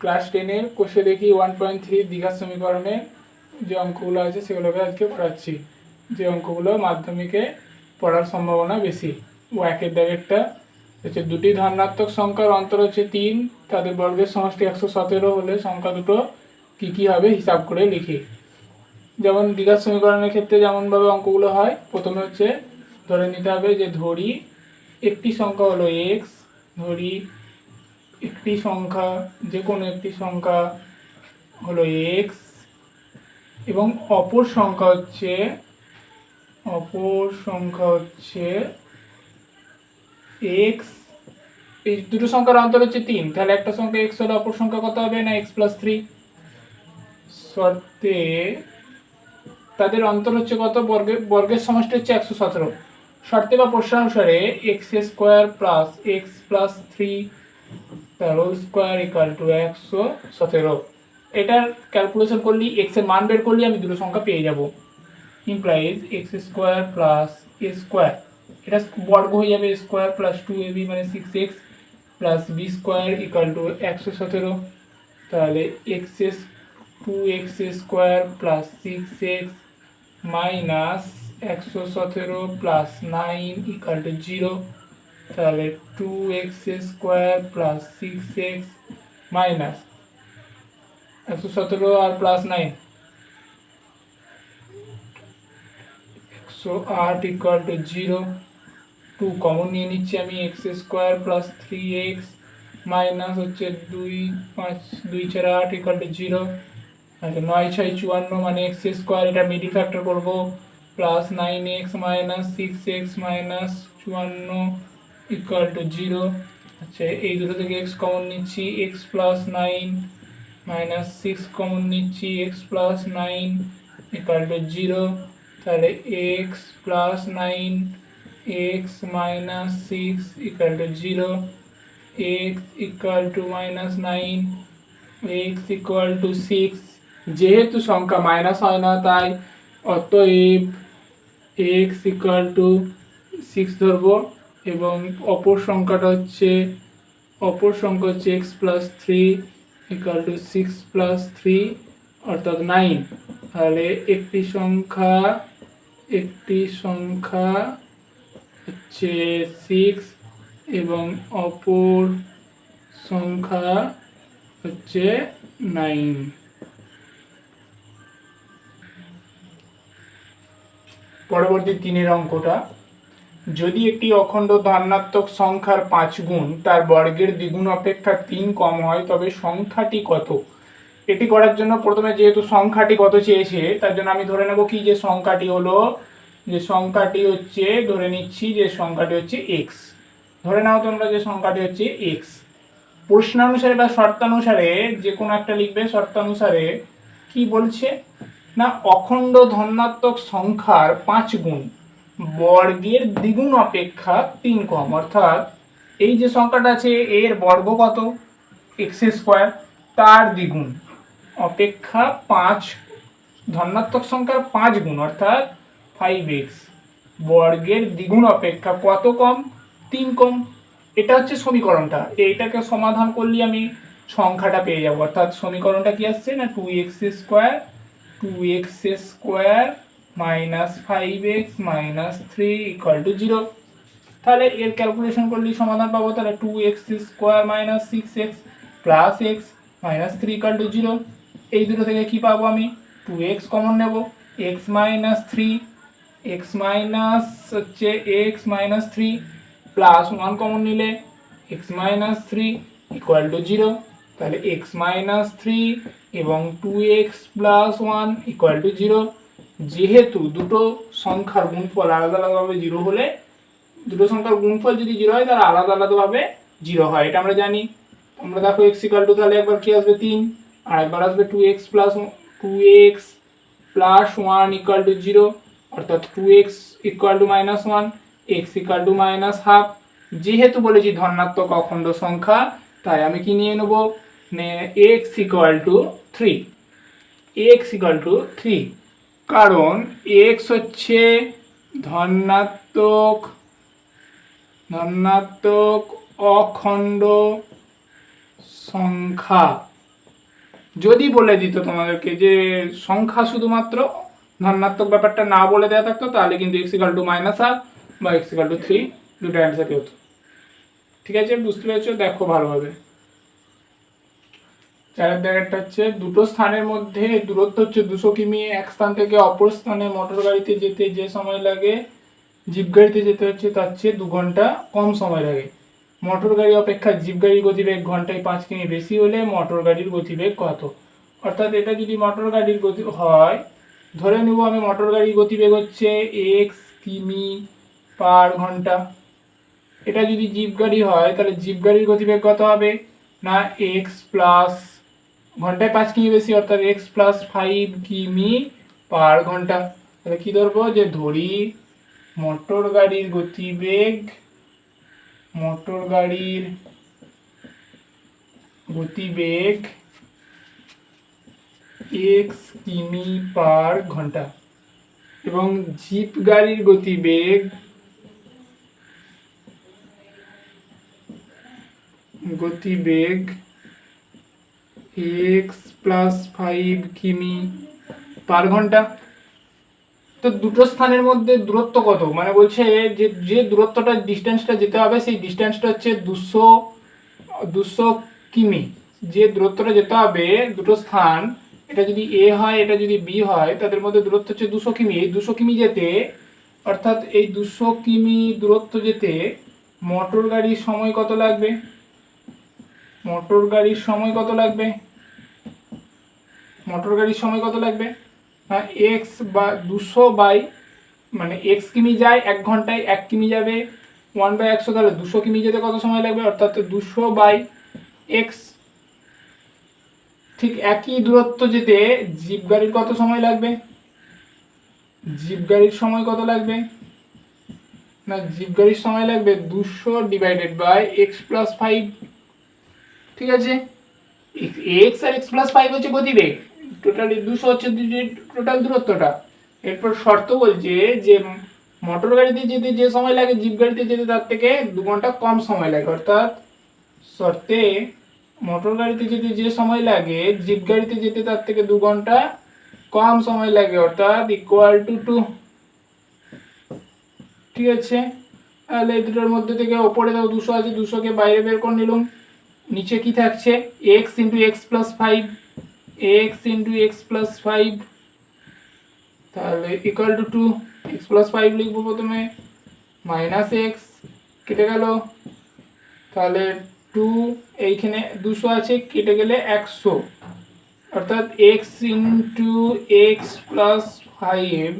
Class 10-এর কোষে দেখি 1.3 দ্বিঘাত সমীকরণে যে অঙ্কগুলো আছে সেগুলোকে আজকে পড়াচ্ছি, যে অঙ্কগুলো মাধ্যমিকে পড়ার সম্ভাবনা বেশি। ও একের দাগেরটা হচ্ছে দুটি ধনাত্মক সংখ্যার অন্তর হচ্ছে 3, তাদের বর্গের সমষ্টি 117 হলে সংখ্যা দুটো কী কী হবে হিসাব করে লিখি। যেমন দ্বিঘাত সমীকরণের ক্ষেত্রে যেমনভাবে অঙ্কগুলো হয়, প্রথমে হচ্ছে ধরে নিতে হবে যে ধরি একটি সংখ্যা হলো এক্স, ধরি একটি সংখ্যা যে কোনো একটি সংখ্যা হলো এক্স এবং অপর সংখ্যা হচ্ছে এক্স। এই দুটো সংখ্যার অন্তর হচ্ছে 3, তাহলে একটা সংখ্যা এক্স হলে অপর সংখ্যা কত হবে না x+3। শর্তে তাদের অন্তর হচ্ছে কত, বর্গের সমষ্টি হচ্ছে 117। শর্তে বা প্রশ্নানুসারে x² প্লাস x প্লাস 3 তার হোল স্কোয়ার ইকুয়াল টু 117। এটার ক্যালকুলেশন করলে x এর মান বের করলে আমি দুটো সংখ্যা পেয়ে যাব। Implies x² plus a square, এটা বর্গ হয়ে যাবে স্কোয়ার প্লাস 2ab মানে 6x plus b square equal to 117। তাহলে 2x square plus 6x minus 117 plus 9 equal to 0। তাহলে 2x square plus 6x minus 117 আর প্লাস 9 108 ইকুয়াল টু 0। 2 কমন নিয়ে নিচ্ছি আমি, x square plus 3x minus হচ্ছে 2 4 8 equal to 0। আচ্ছা 9 6 54 মানে x স্কোয়ার, এটা মিডিল ফ্যাক্টর করব, plus 9x minus 6x minus 54 equal to 0। আচ্ছা এই দুটো থেকে x কমন নিচ্ছি, x প্লাস 9 মাইনাস 6 কমন নিচ্ছি, x প্লাস 9 ইকুয়াল টু 0। তাহলে x plus 9 x minus 6 equal to 0, x equal to minus 9 x equal to 6। যেহেতু সংখ্যা মাইনাস হয় না তাই অতএব x ইকুয়াল টু 6 ধরবো এবং অপর সংখ্যাটা হচ্ছে x plus 3 equal to 6 plus 3 অর্থাৎ 9। তাহলে একটি সংখ্যা হচ্ছে 6 এবং অপর সংখ্যা হচ্ছে 9। পরবর্তী 3-এর অঙ্কটা, যদি একটি অখণ্ড ধনাত্মক সংখ্যার 5 গুণ তার বর্গের দ্বিগুণ অপেক্ষা 3 কম হয় তবে সংখ্যাটি কত। এটি করার জন্য প্রথমে যেহেতু সংখ্যাটি কত চেয়েছে তার জন্য আমি ধরে নেব কি যে সংখ্যাটি হচ্ছে ধরে নিচ্ছি যে সংখ্যাটি হচ্ছে x। ধরে নাও তোমরা যে সংখ্যাটি হচ্ছে x। প্রশ্নানুসারে বা শর্তানুসারে যে কোনো একটা লিখবে। শর্তানুসারে কি বলছে না, অখণ্ড ধনাত্মক সংখ্যার 5 গুণ বর্গের দ্বিগুণ অপেক্ষা 3 কম, অর্থাৎ এই যে সংখ্যাটা আছে এর বর্গ কত x², তার দ্বিগুণ অপেক্ষা 5 ধনাত্মক সংখ্যার 5 গুণ অর্থাৎ 5x বর্গের দ্বিগুণ অপেক্ষা কত কম, 3 কম। এটা হচ্ছে সমীকরণটা। এইটাকে সমাধান করলে আমি সংখ্যাটা পেয়ে যাব, অর্থাৎ সমীকরণটা কি আসছে না 2x square minus 5x minus 3 equal to 0। তাহলে এর ক্যালকুলেশন করলে সমাধান পাবো। তাহলে 2x square minus 6x plus x minus 3 equal to 0। এই দুটো থেকে কি পাবো আমি, 2x কমন নেব, x মাইনাস 3 x মাইনাস হচ্ছে x মাইনাস 3 প্লাস 1 কমন নিলে x মাইনাস 3 ইকুয়াল টু 0। তাহলে x মাইনাস 3 এবং 2x প্লাস 1 ইকুয়াল টু 0। যেহেতু দুটো সংখ্যার গুণফল আলাদা আলাদাভাবে 0 হলে, দুটো সংখ্যার গুণফল যদি 0 হয় তাহলে আলাদা আলাদাভাবে 0 হয়, এটা আমরা জানি। আমরা দেখো x ইকুয়াল টু তাহলে একবার কি আসবে 3 আর একবার আসবে 2x প্লাস 1 ইকুয়াল টু 0, অর্থাৎ 2x equal to minus 1 x equal to minus half. যেহেতু বলেছি ধনাত্মক অখণ্ড সংখ্যা তাই আমি কি নিয়ে নেব, x ইকুয়াল টু 3, কারণ x হচ্ছে ধনাত্মক অখণ্ড সংখ্যা। যদি বলে দিত তোমাদেরকে যে সংখ্যা শুধুমাত্র ধনাত্মক ব্যাপারটা না বলে দেওয়া থাকতো তাহলে কিন্তু x ইকাল টু -r বা x ইকাল টু 3 দুটো অ্যান্সারই হতো। ঠিক আছে, বুঝতে পেরেছো? দেখো ভালোভাবে। চারের দাগেরটা হচ্ছে দুটো স্থানের মধ্যে দূরত্ব হচ্ছে 200 কিমি, এক স্থান থেকে অপর স্থানে মোটর গাড়িতে যেতে যে সময় লাগে জিপ গাড়িতে যেতে হচ্ছে তার চেয়ে 2 ঘন্টা কম সময় লাগে। মোটর গাড়ি অপেক্ষা জিপ গাড়ির গতিবেগ ঘন্টায় 5 কিমি বেশি হলে মোটর গাড়ির গতিবেগ কত? অর্থাৎ এটা যদি মোটর গাড়ির গতি হয়, ধরে নেব আমি মোটর গাড়ির গতিবেগ হচ্ছে x কিমি পার ঘন্টা। এটা যদি জিপ গাড়ি হয় তাহলে জিপ গাড়ির গতিবেগ কত হবে না x প্লাস ঘন্টায় 5 কিমি বেশি অর্থাৎ x প্লাস 5 কিমি পার ঘন্টা। তাহলে কি ধরবো, যে ধরি মোটর গাড়ির গতিবেগ x কিমি পার ঘন্টা এবং জিপ গাড়ির গতিবেগ x প্লাস 5 কিমি পার ঘন্টা। তো দুটো স্থানের মধ্যে দূরত্ব কত, মানে বলছে যে যে দূরত্বটা ডিস্টেন্সটা যেতে হবে সেই ডিস্টেন্সটা হচ্ছে 200 কিমি। যে দূরত্বটা যেতে হবে দুটো স্থান, এটা যদি এ হয় এটা যদি বি হয়, তাদের মধ্যে দূরত্ব হচ্ছে 200 কিমি। এই 200 কিমি যেতে, অর্থাৎ এই 200 কিমি দূরত্ব যেতে মোটর গাড়ির সময় কত লাগবে? মোটর গাড়ির সময় কত লাগবে? এক্স বা 200 বাই মানে এক্স কিমি যায় 1 ঘন্টায়, 1 কিমি যাবে 1/100, তাহলে 200 কিমি যেতে কত সময় লাগবে? অর্থাৎ 200 বাই এক্স। ঠিক একই দূরত্ব যেতে জিপ গাড়ির কত সময় লাগবে? জিপ গাড়ির সময় কত লাগবে না জিপ গাড়ির সময় লাগবে 200 ডিভাইডেড বাই এক্স প্লাস 5। ঠিক আছে, এক্স আর এক্স প্লাস 5 হচ্ছে গতিবেগ, টোটাল 200 হচ্ছে টোটাল দূরত্বটা। এরপর শর্ত বলছে যে মোটর গাড়িতে যেতে যে সময় লাগে জিপ গাড়িতে যেতে তার থেকে 2 ঘন্টা কম সময় লাগে। অর্থাৎ শর্তে মোটর গাড়িতে যেতে যে সময় লাগে জিপ গাড়িতে যেতে তার থেকে 2 ঘন্টা কম সময় লাগে, অর্থাৎ ইকুয়াল টু 2। ঠিক আছে, তাহলে এই দুটোর মধ্যে থেকে ওপরে দাও 200 আছে, 200কে বাইরে বের করে নিলাম। নিচে কি থাকছে x into x plus 5, x into x plus 5, তাহলে ইকুয়াল টু 2। এক্স প্লাস 5 লিখবো প্রথমে, মাইনাস এক্স কেটে গেল, তাহলে 2 এইখানে 200 আছে কেটে গেলে 100, অর্থাৎ x into x plus 5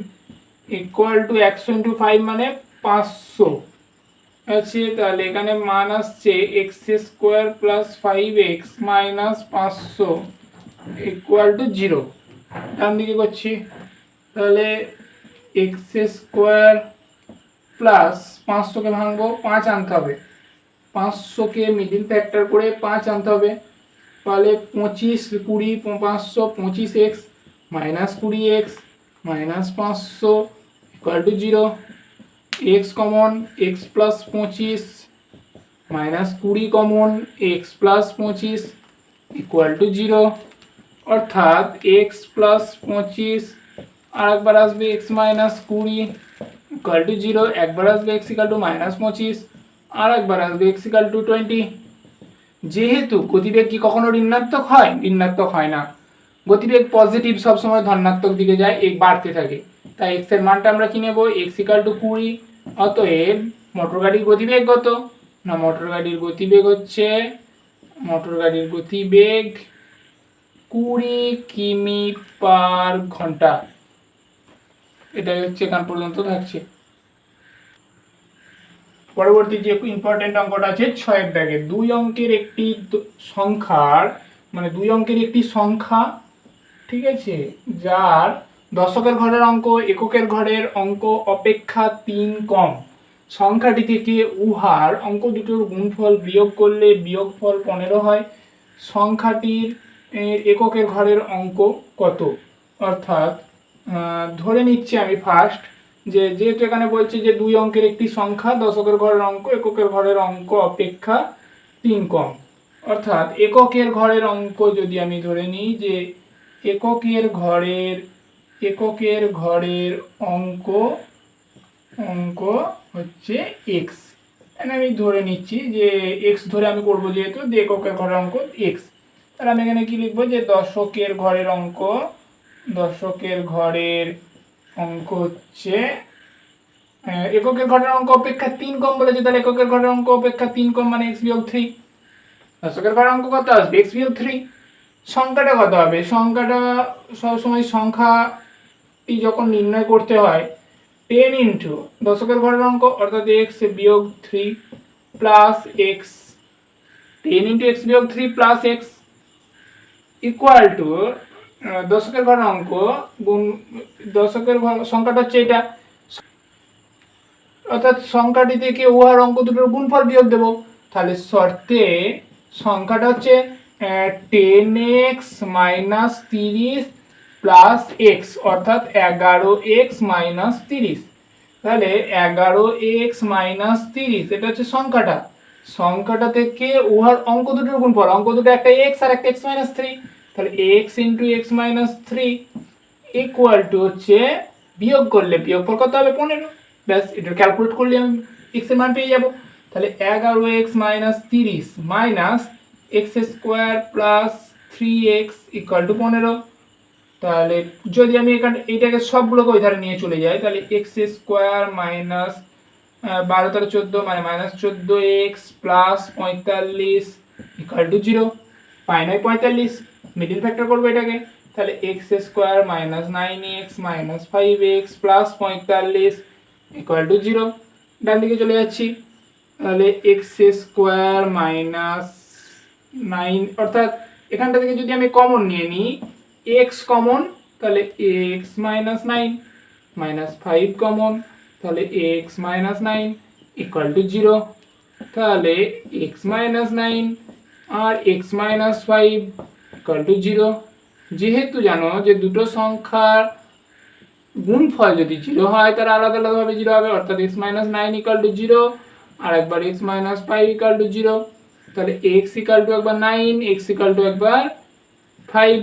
equal two 100 into 5 মানে 500 আছে। তাহলে এখানে মান আসছে x square plus 5x minus 500 equal to 0। ডান দিকে করছি, তাহলে এক্স স্কোয়ার প্লাস 500কে ভাঙবো, 5 আনতে হবে, 500কে মিডিল ফ্যাক্টর করে 5 আনতে হবে, তাহলে 25 20 500 25x minus 20x minus 500 equal to 0। x common x plus 25 minus 20 common x plus 25 equal to 0, অর্থাৎ x প্লাস 25 আর একবার আসবে x মাইনাস 20 ইকুয়াল টু 0, একবার আসবে x ইকুয়াল টু মাইনাস 25 আর একবার আসবে x ইকুয়াল টু 20। যেহেতু গতিবেগ কি কখনো ঋণাত্মক হয়? ঋণাত্মক হয় না, গতিবেগ পজিটিভ সবসময় ধনাত্মক দিকে যায়, এই বাড়তে থাকে। তাই x এর মানটা আমরা কি নেব? x equal to 20। অতএব মোটর গাড়ির গতিবেগ কত না মোটর গাড়ির গতিবেগ হচ্ছে 20 কিমি পার ঘন্টা। এটাই হচ্ছে এখান পর্যন্ত থাকছে। পরবর্তী যে ইম্পর্টেন্ট অঙ্কটা আছে 6 দাগে, 2 অঙ্কের একটি সংখ্যার মানে 2 অঙ্কের একটি সংখ্যা, ঠিক আছে, যার দশকের ঘরের অঙ্ক এককের ঘরের অঙ্ক অপেক্ষা 3 কম। সংখ্যাটি থেকে উহার অঙ্ক দুটোর গুণফল বিয়োগ করলে বিয়োগফল 15 হয়। সংখ্যাটির এককের ঘরের অঙ্ক কত? অর্থাৎ ধরে নিচ্ছি আমি ফার্স্ট যেহেতু এখানে বলছে যে 2 অঙ্কের একটি সংখ্যা দশকের ঘরের অঙ্ক এককের ঘরের অঙ্ক অপেক্ষা 3 কম, অর্থাৎ এককের ঘরের অঙ্ক যদি আমি ধরে নিই যে এককের ঘরের অঙ্ক অঙ্ক হচ্ছে এক্স, আমি ধরে নিচ্ছি যে এক্স ধরে আমি করবো যেহেতু যে এককের ঘরের অঙ্ক এক্স, তাহলে আমি এখানে কি লিখবো যে দশকের ঘরের অঙ্ক হচ্ছে এককের ঘরের অঙ্ক অপেক্ষা 3 কম বলেছে, তাহলে এককের ঘরের অঙ্ক অপেক্ষা 3 কম মানে x বিয়োগ 3। দশকের ঘরের অঙ্ক কত আসবে x বিয়োগ 3। সংখ্যাটা কত হবে, সংখ্যাটা সবসময় সংখ্যাটি যখন নির্ণয় করতে হয় 10 ইন্টু দশকের ঘরের অঙ্ক অর্থাৎ x বিয়োগ 3 প্লাস এক্স, 10 ইন্টু এক্স বিয়োগ 3 প্লাস এক্স ইকুয়াল টু দশকের ঘরের অঙ্ক গুণ দশকের ঘর সংখ্যাটা হচ্ছে এটা, অর্থাৎ সংখ্যাটি থেকে উহার অঙ্ক দুটোর গুণফল বিয়োগ দেবো, তাহলে শর্তে সংখ্যাটা হচ্ছে 10x মাইনাস 30 প্লাস এক্স অর্থাৎ 11x মাইনাস 30, তাহলে 11x মাইনাস 30 এটা হচ্ছে সংখ্যাটা থেকে উহার অঙ্ক দুটোর গুণফল, অঙ্ক দুটো একটা x আর একটা x মাইনাস 3, তাহলে x into x minus 3 equal to হচ্ছে বিয়োগ করলে বিয়োগফল কত হবে 15, ব্যাস এটা ক্যালকুলেট করলে আমি x এর মান পেয়ে যাব, তাহলে 11x minus 30 minus x square plus 3x equal to 15, তাহলে যদি আমি এখানে এইটাকে সবগুলোকে ওই ধারে নিয়ে চলে যাই তাহলে এক্স স্কোয়ার মাইনাস 12 তার 14 মানে minus 14x plus 45 equal to 0, পাই নয় 45, মিডিল ফ্যাক্টর করবো এটাকে, তাহলে x square minus 9x minus 5x plus 45 equal to 0, ডান দিকে চলে যাচ্ছি, তাহলে এক্স স্কোয়ার মাইনাস 9 অর্থাৎ এখানটা থেকে যদি আমি কমন নিয়ে নিই এক্স কমন তাহলে এক্স মাইনাস 9 মাইনাস 5 কমন তাহলে এক্স মাইনাস 9 ইকুয়াল টু 0, তাহলে এক্স মাইনাস 9 আর এক্স মাইনাস 5 ইকুয়াল টু 0, যেহেতু জানো যে দুটো সংখ্যার গুণফল যদি 0 হয় তার আলাদা আলাদাভাবে 0 হবে, অর্থাৎ x মাইনাস 9 ইকুয়াল টু 0 আর একবার x মাইনাস 5 ইকুয়াল টু 0, তাহলে x ইকুয়াল টু একবার 9 x ইকুয়াল টু একবার 5,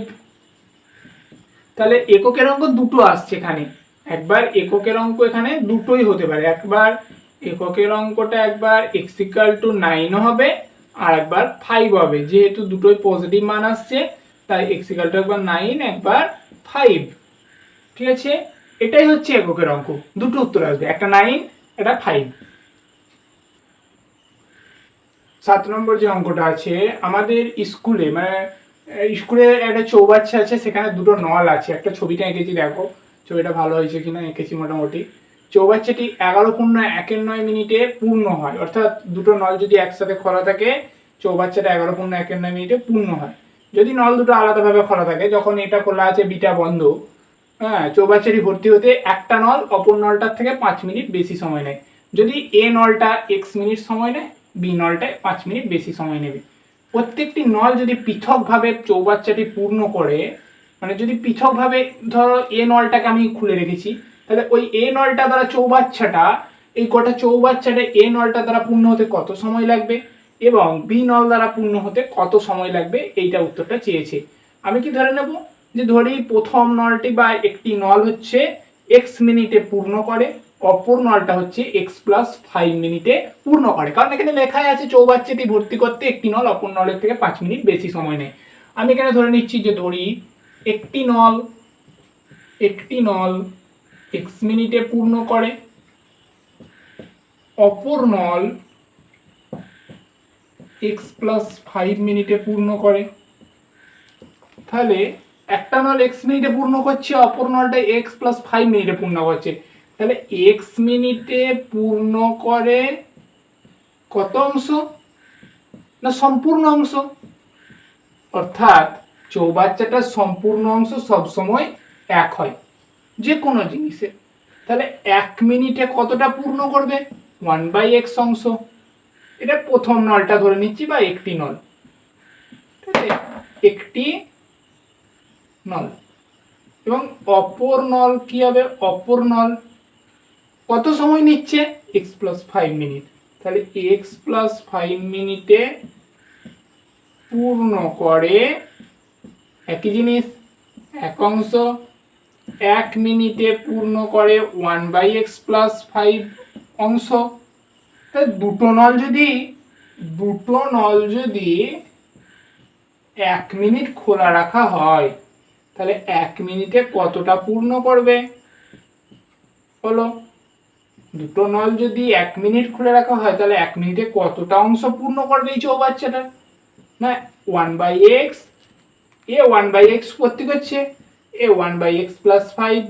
তাহলে এককের অঙ্ক দুটো আসছে এখানে, একবার এককের অঙ্ক এখানে দুটোই হতে পারে, একবার এককের অঙ্কটা একবার x ইকুয়াল টু 9 হবে আর একবার 5 হবে, যেহেতু দুটোই পজিটিভ মান আসছে তাই x ইকুয়াল টু একবার 9 একবার 5, ঠিক আছে, এটাই হচ্ছে এককের অঙ্ক, দুটো উত্তর আসবে, একটা 9 একটা 5। 7 নম্বর যে অঙ্কটা আছে আমাদের স্কুলে মানে স্কুলে একটা চৌবাচ্চা আছে, সেখানে দুটো নল আছে, একটা ছবিটা এঁকেছি দেখো ছবিটা ভালো হয়েছে কিনা, এঁকেছি মোটামুটি, চৌবাচ্চাটি 11:01 পূর্ণ হয়, অর্থাৎ দুটো নল যদি একসাথে খোলা থাকে চৌবাচ্চাটা 11:01 পূর্ণ হয়, যদি নল দুটো আলাদাভাবে খোলা থাকে যখন এটা খোলা আছে বিটা বন্ধ, হ্যাঁ চৌবাচ্চাটি ভর্তি হতে একটা নল অপর নলটার থেকে 5 মিনিট বেশি সময় নেয়, যদি এ নলটা x মিনিট সময় নেয় বি নলটায় 5 মিনিট বেশি সময় নেবে, প্রত্যেকটি নল যদি পৃথকভাবে চৌবাচ্চাটি পূর্ণ করে, মানে যদি পৃথকভাবে ধরো এ নলটাকে আমি খুলে রেখেছি তাহলে ওই এ নলটা দ্বারা চৌবাচ্চাটা এই গোটা চৌবাচ্চাটা এ নলটা দ্বারা পূর্ণ হতে কত সময় লাগবে এবং বি নল দ্বারা পূর্ণ হতে কত সময় লাগবে, এইটা উত্তরটা চেয়েছে। আমি কি ধরে নেব যে ধরি প্রথম নলটি বা একটি নল হচ্ছে x মিনিটে পূর্ণ করে, অপর নলটা হচ্ছে x প্লাস 5 মিনিটে পূর্ণ করে, কারণ এখানে লেখাই আছে চৌবাচ্চাটি ভর্তি করতে একটি নল অপর নলের থেকে 5 মিনিট বেশি সময় নেয়। আমি এখানে ধরে নিচ্ছি যে ধরি একটি নল x মিনিটে পূর্ণ করে, অপর নল x প্লাস 5 মিনিটে পূর্ণ করে, তাহলে একটা নল x মিনিটে পূর্ণ করছে অপর নলটা x প্লাস 5 মিনিটে পূর্ণ করছে, তাহলে x মিনিটে পূর্ণ করে কত অংশ না সম্পূর্ণ অংশ, অর্থাৎ চৌবাচ্চাটার সম্পূর্ণ অংশ সবসময় 1 হয় যে কোনো জিনিসে, তাহলে 1 মিনিটে কতটা পূর্ণ করবে 1/x অংশ, এটা প্রথম নলটা ধরে নিচ্ছি বা একটি নল, ঠিক আছে একটি নল, এবং অপর নল কি হবে, অপর নল কত সময় নিচ্ছে x প্লাস 5 মিনিট, তাহলে x প্লাস 5 মিনিটে পূর্ণ করে একই জিনিস এক অংশ, 1 মিনিটে পূর্ণ করে 1/x + 5 অংশ। তাই দুটো নল যদি 1 মিনিট খোলা রাখা হয় তাহলে 1 মিনিটে কতটা পূর্ণ করবে? বলো, দুটো নল যদি 1 মিনিট খুলে রাখা হয় তাহলে 1 মিনিটে কতটা অংশ পূর্ণ করবে এই চৌবাচ্চাটা? না 1/x, এ 1/x ভর্তি করছে, এ 1/x + 5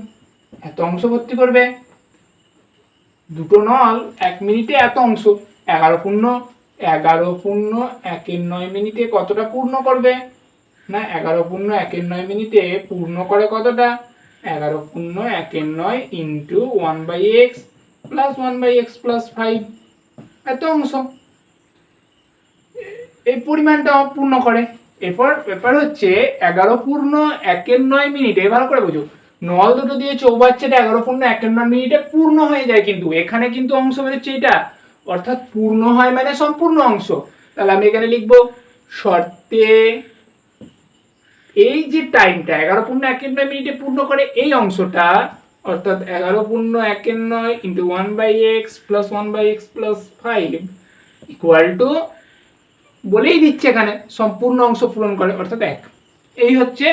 এত অংশ ভর্তি করবে। দুটো নল 1 মিনিটে এত অংশ, 11 পূর্ণ 1/9 মিনিটে কতটা পূর্ণ করবে? না 11/1/9 মিনিটে পূর্ণ করে কতটা? 11/1/9 ইন্টু 1/x প্লাস 1/x + 5 এত অংশ, এই পরিমাণটা পূর্ণ করে। এরপর ব্যাপার হচ্ছে 11/1/9 মিনিটে, ভালো করে বুঝো, নল দুটো দিয়ে চৌবাচ্চাটা 11/1/9 মিনিটে পূর্ণ হয়ে যায়, কিন্তু এখানে কিন্তু অংশ বেরোচ্ছে এটা, অর্থাৎ পূর্ণ হয় মানে সম্পূর্ণ অংশ। তাহলে আমি এখানে লিখবো শর্তে এই যে টাইমটা 11/1/9 মিনিটে পূর্ণ করে এই অংশটা, অর্থাৎ 11/1/9 into 1/x plus 1/x + 5 equal two, বলেই দিচ্ছে এখানে সম্পূর্ণ অংশ পূরণ করে অর্থাৎ 1। এই হচ্ছে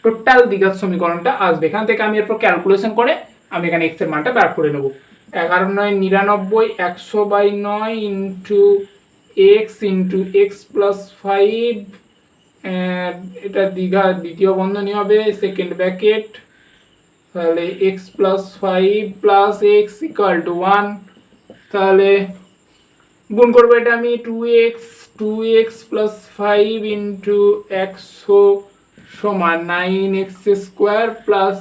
টোটাল দ্বিঘাত সমীকরণটা আসবে। এখান থেকে আমি এরপর ক্যালকুলেশন করে আমি এখানে x এর মানটা বার করে নেব। 11/9 = 99 ইন্টু x ইন্টু x + 5, এটা দ্বিতীয় বন্ধনী হবে, সেকেন্ড ব্র্যাকেট, তাহলে x + 5 প্লাস x = 1, তাহলে গুণ করবো এটা আমি 2x + 5 ইন্টু 100 সমান 9x² প্লাস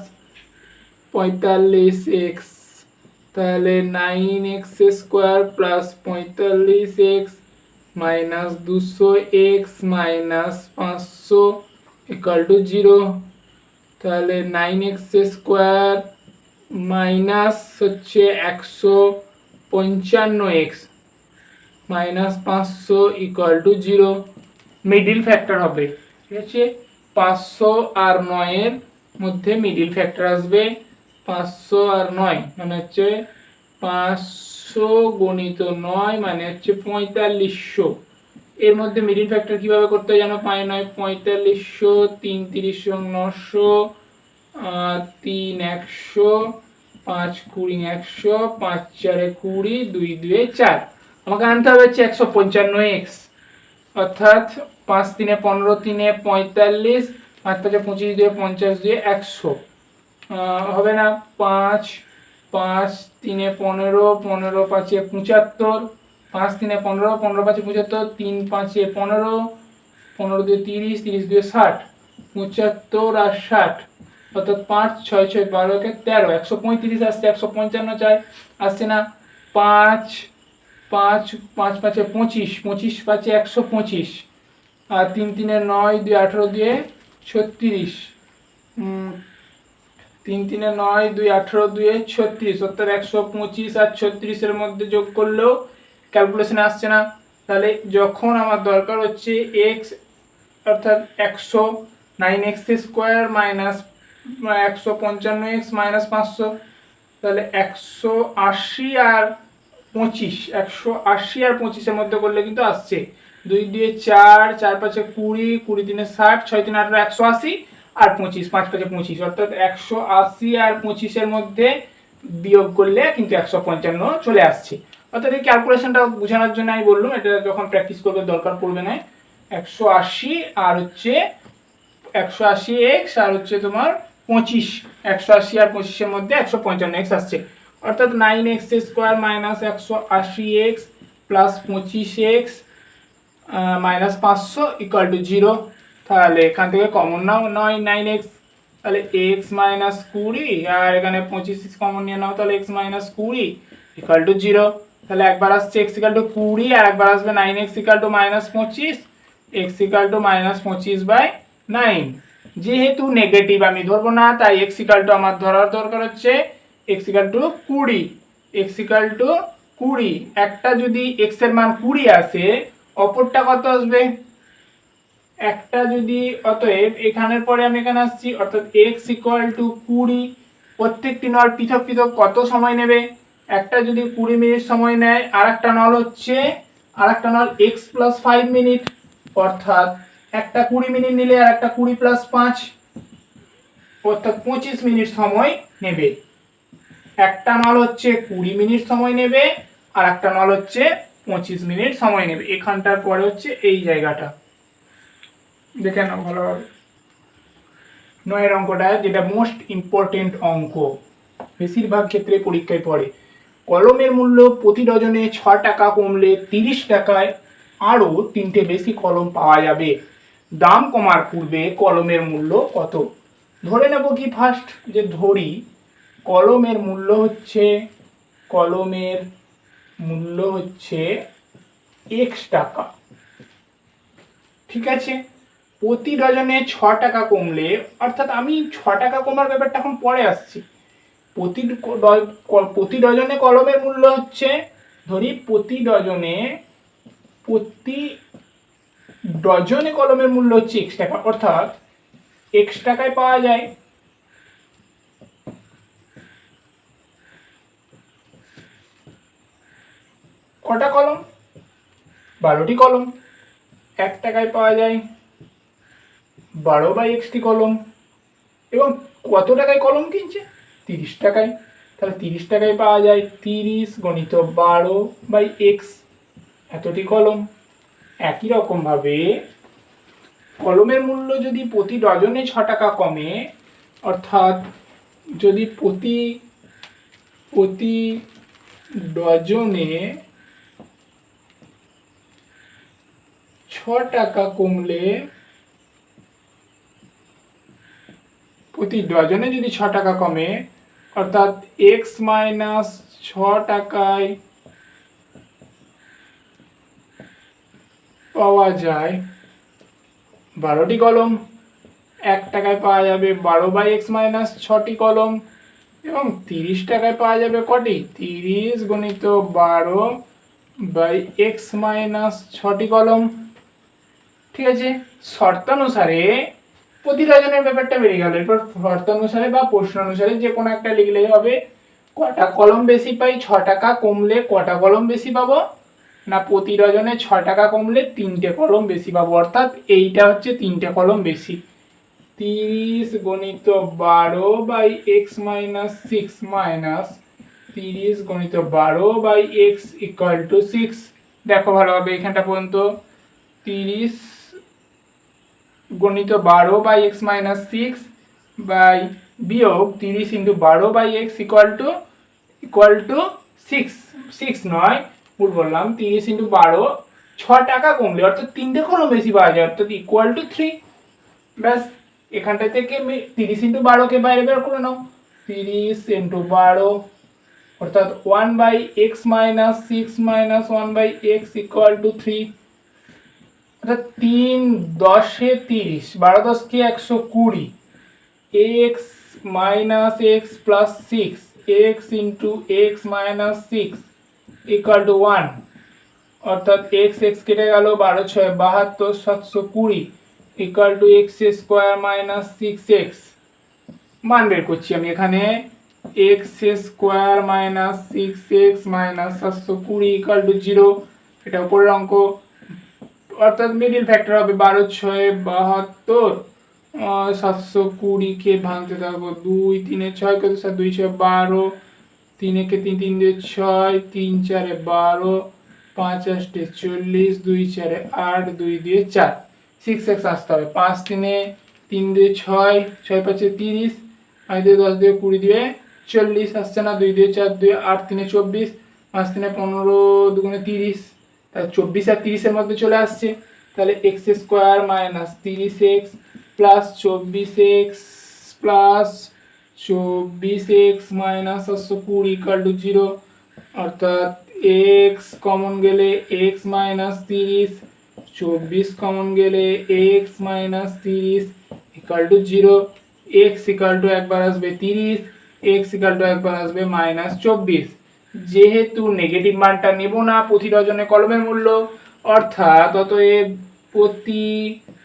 45x, তাহলে 9x² plus 45x minus 200x minus 500 = 0, তাহলে 9x² মাইনাস হচ্ছে 155x মাইনাস 500 = 0, মিডিল ফ্যাক্টর হবে, ঠিক আছে। 500 আর 9 এর মধ্যে মিডিল ফ্যাক্টর আসবে, 500 আর 9 মানে হচ্ছে 500 গুণিত 9 মানে হচ্ছে 4500। এর মধ্যে মিডিল ফ্যাক্টর কিভাবে করতে হয় জানো? 5 9 4500, 3 30 900, 3 100, 5 20 100, 5 4 20, 2 2 4। আমাকে আনতে হবে হচ্ছে 155x, অর্থাৎ 5 3 15, 3 45, 5 5 25, 2 50, 2 100 হবে না? 5 5 3 15, 15 5 75, 5 3 15, 15 5 75, 3 5 15, 15 2 30, 30 2 60, 75 আর 60, অর্থাৎ 5 6 6 12 13, 135 আসছে, 155 চাই, আসছে না। 5 5 5 5 25, 25 5 125, আর 3 3 9, 2 18, 2 36, 3 3 9, 2 18, 2 36, অর্থাৎ 125 আর 36 এর মধ্যে যোগ করলেও ক্যালকুলেশনে আসছে না। তাহলে যখন আমার দরকার হচ্ছে x, অর্থাৎ 100, 9x² মাইনাস 155x মাইনাস 500, তাহলে 180 আর 25, 180 আর 25 এর মধ্যে করলে কিন্তু আসছে 2 2 4, 4 5 20, 20 3 60, 6 3 18, 180 আর 25, 5 5 25, অর্থাৎ 180 আর 25 এর মধ্যে বিয়োগ করলে কিন্তু 155 চলে আসছে। অর্থাৎ এই ক্যালকুলেশনটা বোঝানোর জন্য আমি বললাম, এটা যখন প্র্যাকটিস করবে দরকার পড়বে না। 180 আর হচ্ছে 180x আর হচ্ছে তোমার 25, 180 আর 25 এর মধ্যে 155x আসছে, অর্থাৎ 9x² minus 180x plus 25x minus 500 = 0। তাহলে এখান থেকে কমন নাও 9x, তাহলে x মাইনাস 20, আর এখানে 25 কমন নিয়ে নাও, তাহলে x মাইনাস 20 = 0। তাহলে একবার আসছে x = 20 আর একবার আসবে 9x = মাইনাস 25, x = মাইনাস 25/9। যেহেতু নেগেটিভ আমি ধরবো না, তাই x = আমার ধরার দরকার হচ্ছে x = 20, x = 20। একটা যদি x এর মান 20 আসে, অপরটা কত আসবে? একটা যদি, অতএব এখানের পরে আমি এখানে আসছি, অর্থাৎ এক্স ইকুয়াল টু 20। প্রত্যেকটি নল পৃথক পৃথক কত সময় নেবে? একটা যদি 20 মিনিট সময় নেয়, আর একটা নল এক্স প্লাস 5 মিনিট, অর্থাৎ একটা 20 মিনিট নিলে আর একটা 20 প্লাস 5, অর্থাৎ 25 মিনিট সময় নেবে। একটা নল হচ্ছে 20 মিনিট সময় নেবে, আর একটা নল হচ্ছে 25 মিনিট সময় নেবে। এখানটার পরে হচ্ছে এই জায়গাটা দেখে নাও ভালোভাবে। 9 অঙ্কটা যেটা মোস্ট ইম্পর্টেন্ট অঙ্ক, বেশিরভাগ ক্ষেত্রে পরীক্ষায় পড়ে। কলমের মূল্য প্রতি ডজনে 6 টাকা কমলে 30 টাকায় আরও 3টে বেশি কলম পাওয়া যাবে। দাম কমার পূর্বে কলমের মূল্য কত? ধরে নেব কি ফার্স্ট, যে ধরি কলমের মূল্য হচ্ছে এক্স টাকা, ঠিক আছে। প্রতি ডজনে 6 টাকা কমলে, অর্থাৎ আমি 6 টাকা কমার ব্যাপারটা এখন পরে আসছি। প্রতি ডজনে কলমের মূল্য হচ্ছে, ধরি প্রতি ডজনে কলমের মূল্য হচ্ছে এক্স টাকা, অর্থাৎ এক্স টাকায় পাওয়া যায় কটা কলম? 12টি কলম। 1 টাকায় পাওয়া যায় 12/x কলম। এবং কত টাকায় কলম কিনছে? 30 টাকায়। তাহলে 30 টাকায় পাওয়া যায় 30 গণিত 12/x, এতটি কলম। একই রকমভাবে কলমের মূল্য যদি প্রতি ডজনে 6 টাকা কমে, অর্থাৎ যদি প্রতি ডজনে 6 টাকা কমলে, প্রতি ডজনে যদি 6 টাকা কমে, অর্থাৎ এক্স মাইনাস 6 টাকায় পাওয়া যায় 12টি কলম। 1 টাকায় পাওয়া যাবে 12/x মাইনাস 6টি কলম। এবং 30 টাকায় পাওয়া যাবে কটি? 30 গণিত 12/x মাইনাস 6টি কলম, ঠিক আছে। শর্তানুসারে প্রতি ডজনের ব্যাপারটা বেরিয়ে গেল। এরপর শর্তানুসারে বা প্রশ্ন অনুসারে যে কোনো একটা লিখলেই হবে। কটা কলম বেশি পাই? 6 টাকা কমলে কটা কলম বেশি পাবো? না, প্রতি ডজনে 6 টাকা কমলে 3টে কলম বেশি পাবো, অর্থাৎ এইটা হচ্ছে 3টে কলম বেশি। 30 গণিত 12/x মাইনাস 6 মাইনাস 30 গণিত 12/x ইকুয়াল টু 6। দেখো ভালোভাবে এখানটা পর্যন্ত। 30 গণিত 12/x মাইনাস 6 বাই বিয়োগ 30 ইন্টু 12/x ইকুয়াল টু 6 নয়, ভুল বললাম। 30 ইন্টু 12, 6 টাকা কমলে অর্থাৎ 3টে কলম বেশি পাওয়া যায়, অর্থাৎ ইকুয়াল টু 3। ব্যাস, এখানটা থেকে 30 ইন্টু 12কে বাইরে বের করে নাও। 30 ইন্টু 12 অর্থাৎ 1/x minus 6 minus 1/x equal to 3। অর্থাৎ 3 10 30, 12 10 কে 120, x minus x plus 6, x into x minus 6 equal to 1। অর্থাৎ x কেটে গেল, 12 6 72, 720 equal to x square minus 6x। মান বের করছি আমি এখানে, x square minus 6x minus 720 equal to 0। এটা উপরের অঙ্ক, অর্থাৎ মিডিল ফ্যাক্টর হবে 12 6 72, 720 কে ভাঙতে থাকবো। 2 3 6 কত? 7 2 6 12, 3 কে 3 3 দিয়ে 6, 3 4 12, 5 8 40, 2 4 8, 2 দিয়ে 4, 6x আসতে হবে। 5 3 3 দিয়ে 6, 6 5 30, 5 দিয়ে 10 দিয়ে 20 দিয়ে 40 আসছে না। 2 দিয়ে 4 2 8 3 24, 5 3 15, 2 30, তাহলে 24 আর 30 এর মধ্যে চলে আসছে। তাহলে x square minus 30x plus 24x plus 24x minus 720 equal to 0। অর্থাৎ x কমন গেলে x মাইনাস 30, 24 কমন গেলে x minus 30 equal to 0। x equal to একবার আসবে 30, x ইকুয়াল টু একবার আসবে মাইনাস 24। যেহেতু নেগেটিভ মানটা নেব না প্রতি ডজনে কলমের মূল্য, অর্থাৎ অতএব প্রতি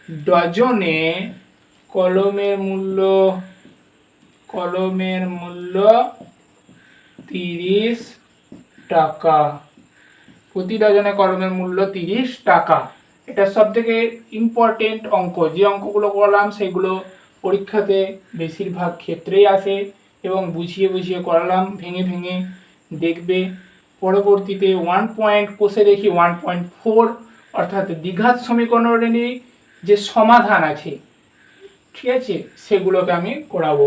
ডজনে কলমের মূল্য 30 টাকা। প্রতি ডজনে কলমের মূল্য 30 টাকা। এটা সব থেকে ইম্পর্টেন্ট অঙ্ক। যে অঙ্কগুলো করলাম সেগুলো পরীক্ষাতে বেশিরভাগ ক্ষেত্রেই আসে এবং বুঝিয়ে বুঝিয়ে করালাম, ভেঙে ভেঙে দেখবে। পরবর্তীতে 1 পয়েন্ট কষে দেখি 1.4 অর্থাৎ দ্বিঘাত সমীকরণেরই যে সমাধান আছে, ঠিক আছে, সেগুলোকে আমি করাবো।